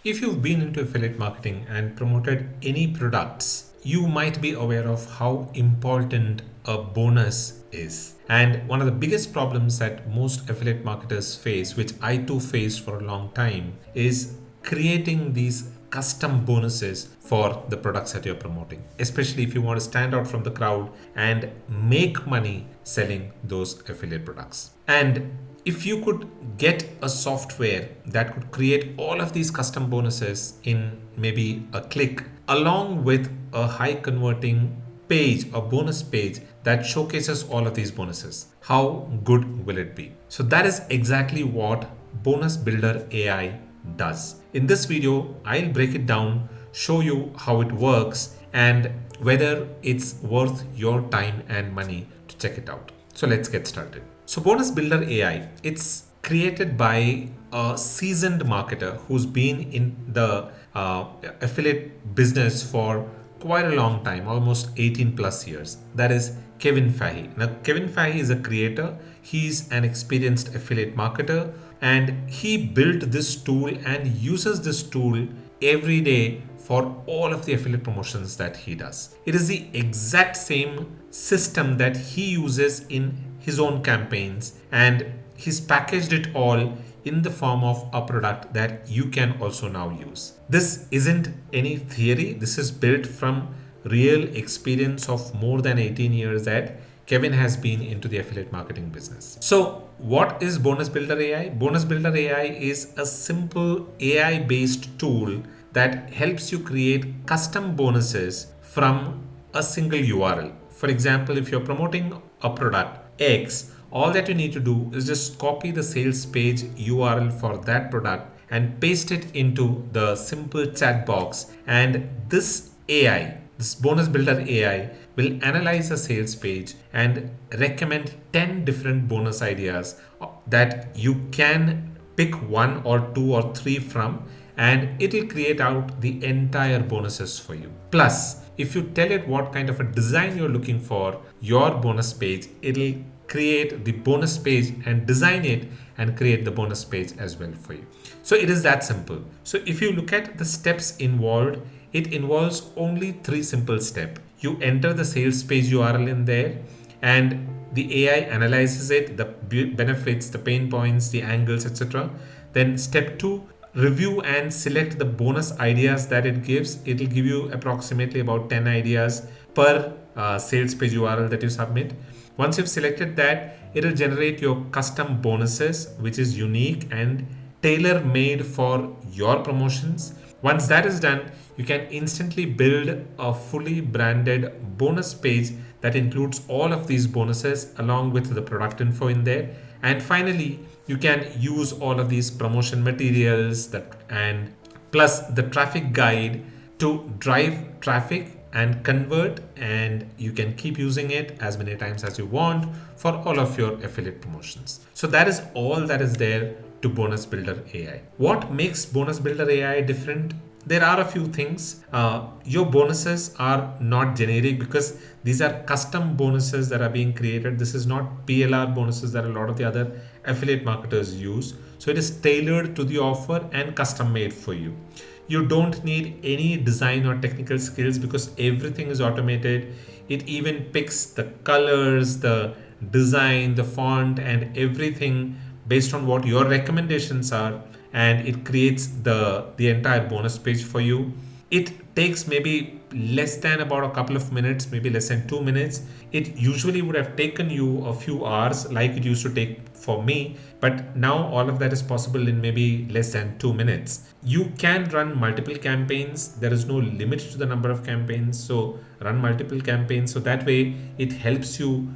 If you've been into affiliate marketing and promoted any products, you might be aware of how important a bonus is. And one of the biggest problems that most affiliate marketers face, which I too faced for a long time, is creating these custom bonuses for the products that you're promoting, especially if you want to stand out from the crowd and make money selling those affiliate products. And if you could get a software that could create all of these custom bonuses in maybe a click, along with a high converting page, a bonus page that showcases all of these bonuses, how good will it be? So that is exactly what Bonus Builder AI does. In this video, I'll break it down, show you how it works, and whether it's worth your time and money to check it out. So let's get started. So Bonus Builder AI, it's created by a seasoned marketer who's been in the affiliate business for quite a long time, almost 18 plus years. That is Kevin Fahey. Now, Kevin Fahey is a creator. He's an experienced affiliate marketer, and he built this tool and uses this tool every day for all of the affiliate promotions that he does. It is the exact same system that he uses in his own campaigns, and he's packaged it all in the form of a product that you can also now use. This isn't any theory. This is built from real experience of more than 18 years that Kevin has been into the affiliate marketing business. So what is Bonus Builder AI? Bonus Builder AI is a simple AI based tool that helps you create custom bonuses from a single URL. For example, if you're promoting a product X, all that you need to do is just copy the sales page URL for that product and paste it into the simple chat box. And this AI, this Bonus Builder AI, will analyze the sales page and recommend 10 different bonus ideas that you can pick one or two or three from, and it'll create out the entire bonuses for you. Plus, if you tell it what kind of a design you're looking for your bonus page, it'll create the bonus page and design it and create the bonus page as well for you. So it is that simple. So if you look at the steps involved, it involves only 3 simple steps. You enter the sales page URL in there, and the AI analyzes it, the benefits, the pain points, the angles, etc. Then step 2, review and select the bonus ideas that it gives. It'll give you approximately about 10 ideas per sales page URL that you submit. Once you've selected that, it'll generate your custom bonuses, which is unique and tailor-made for your promotions. Once that is done, you can instantly build a fully branded bonus page that includes all of these bonuses along with the product info in there. And finally, you can use all of these promotion materials and plus the traffic guide to drive traffic and convert, and you can keep using it as many times as you want for all of your affiliate promotions. So that is all that is there to Bonus Builder AI. What makes Bonus Builder AI different? There are a few things. Your bonuses are not generic because these are custom bonuses that are being created. This is not PLR bonuses that a lot of the other affiliate marketers use. So it is tailored to the offer and custom made for you. You don't need any design or technical skills because everything is automated. It even picks the colors, the design, the font, and everything based on what your recommendations are, and it creates the entire bonus page for you. It takes maybe less than about a couple of minutes, maybe less than 2 minutes. It usually would have taken you a few hours like it used to take for me, but now all of that is possible in maybe less than 2 minutes. You can run multiple campaigns. There is no limit to the number of campaigns, so run multiple campaigns. So that way it helps you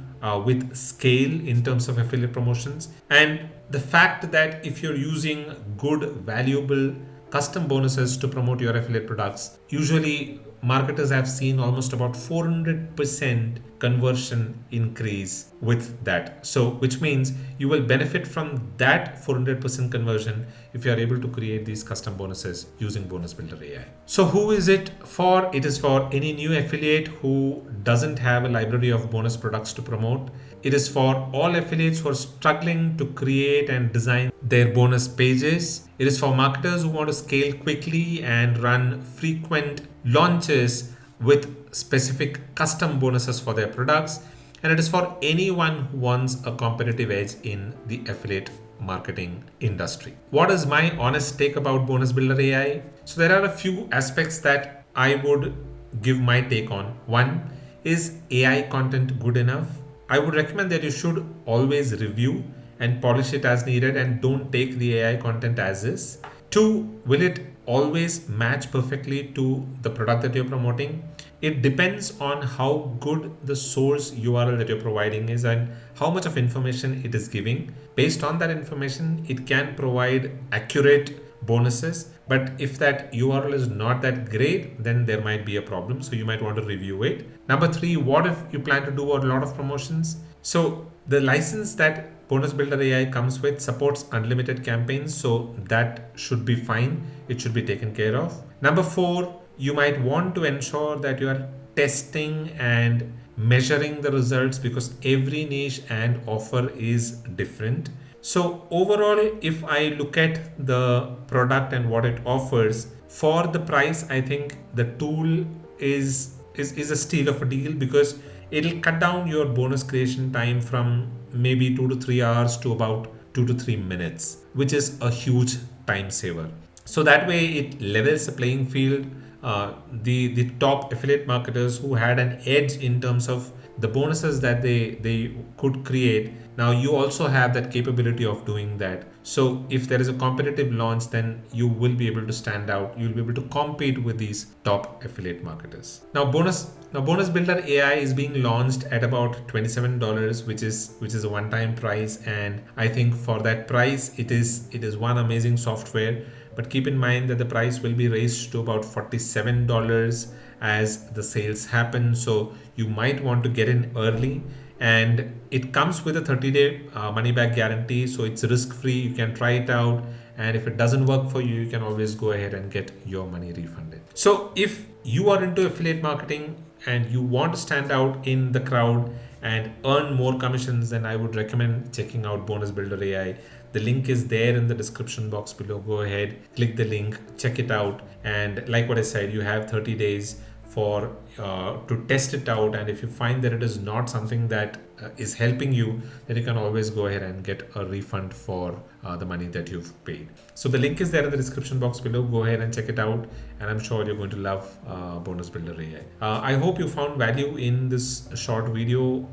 with scale in terms of affiliate promotions. And the fact that if you're using good, valuable custom bonuses to promote your affiliate products, usually marketers have seen almost about 400% conversion increase with that. So which means you will benefit from that 400% conversion if you are able to create these custom bonuses using Bonus Builder AI. So who is it for? It is for any new affiliate who doesn't have a library of bonus products to promote. It is for all affiliates who are struggling to create and design their bonus pages. It is for marketers who want to scale quickly and run frequent launches with specific custom bonuses for their products. And it is for anyone who wants a competitive edge in the affiliate marketing industry. What is my honest take about Bonus Builder AI? So there are a few aspects that I would give my take on. One is AI content good enough? I would recommend that you should always review and polish it as needed and don't take the AI content as is. Two, will it always match perfectly to the product that you're promoting? It depends on how good the source URL that you're providing is and how much of information it is giving. Based on that information, it can provide accurate bonuses. But if that URL is not that great, then there might be a problem. So you might want to review it. Number three, what if you plan to do a lot of promotions? So the license that Bonus Builder AI comes with supports unlimited campaigns. So that should be fine. It should be taken care of. Number four, you might want to ensure that you are testing and measuring the results because every niche and offer is different. So overall, if I look at the product and what it offers for the price, I think the tool is a steal of a deal because it'll cut down your bonus creation time from maybe 2 to 3 hours to about 2 to 3 minutes, which is a huge time saver. So that way it levels the playing field. The top affiliate marketers who had an edge in terms of the bonuses that they could create, now you also have that capability of doing that. So if there is a competitive launch, then you will be able to stand out. You'll be able to compete with these top affiliate marketers. Now Bonus Builder AI is being launched at about $27, which is a one-time price, and I think for that price it is one amazing software. But keep in mind that the price will be raised to about $47 as the sales happen. So you might want to get in early, and it comes with a 30-day money back guarantee. So it's risk free. You can try it out. And if it doesn't work for you, you can always go ahead and get your money refunded. So if you are into affiliate marketing and you want to stand out in the crowd and earn more commissions, then I would recommend checking out Bonus Builder AI. The link is there in the description box below. Go ahead, click the link, check it out. And like what I said, you have 30 days for to test it out. And if you find that it is not something that is helping you, then you can always go ahead and get a refund for the money that you've paid. So the link is there in the description box below. Go ahead and check it out, and I'm sure you're going to love Bonus Builder AI. I hope you found value in this short video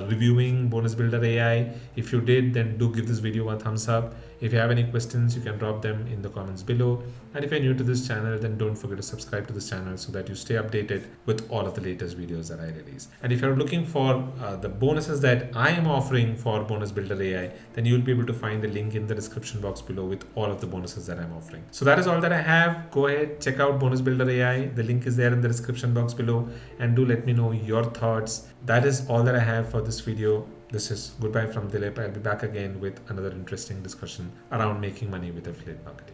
reviewing Bonus Builder AI. If you did, then do give this video a thumbs up. If you have any questions, you can drop them in the comments below. And if you're new to this channel, then don't forget to subscribe to this channel so that you stay updated with all of the latest videos that I release. And if you're looking for the bonuses that I am offering for Bonus Builder AI, then you'll be able to find the link in the description box below with all of the bonuses that I'm offering. So that is all that I have. Go ahead, check out Bonus Builder AI. The link is there in the description box below, and do let me know your thoughts. That is all that I have for this video. This is goodbye from Dilip. I'll be back again with another interesting discussion around making money with affiliate marketing.